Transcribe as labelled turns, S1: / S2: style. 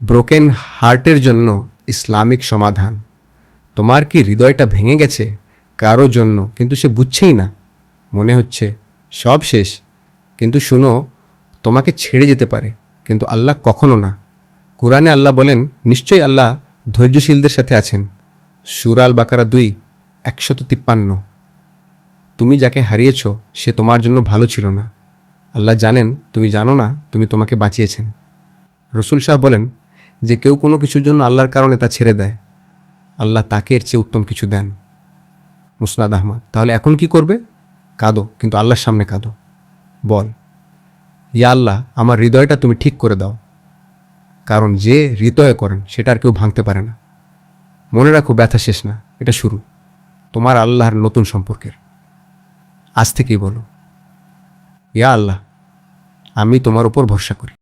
S1: Broken হার্টের জন্য Islamic সমাধান। তোমার কি হৃদয়টা ভেঙে গেছে কারো জন্য, কিন্তু সে বুঝছেই না? মনে হচ্ছে সব শেষ, কিন্তু শুনো, তোমাকে ছেড়ে যেতে পারে, কিন্তু আল্লাহ কখনো না। কুরআনে আল্লাহ বলেন, নিশ্চয়ই আল্লাহ ধৈর্যশীলদের সাথে আছেন। সূরা আল বাকারা 2:153। তুমি যাকে হারিয়েছ সে তোমার জন্য ভালো ছিল না। আল্লাহ জানেন তুমি জানো না, তুমি তোমাকে বাঁচিয়েছেন। রসুল সাহ বলেন, যে কেউ কোনো কিছুর জন্য আল্লাহর কারণে তা ছেড়ে দেয়, আল্লাহ তাকে এর চেয়ে উত্তম কিছু দেন। মুসনাদ আহমদ। তাহলে এখন কি করবে? কাঁদো, কিন্তু আল্লাহর সামনে কাঁদো। বল, ইয়া আল্লাহ, আমার হৃদয়টা তুমি ঠিক করে দাও। কারণ যে হৃদয় করেন সেটা আর কেউ ভাঙতে পারে না। মনে রাখো, ব্যথা শেষ না, এটা শুরু তোমার আল্লাহর নতুন সম্পর্কের। আজ থেকেই বলো, ইয়া আল্লাহ, আমি তোমার উপর ভরসা করি।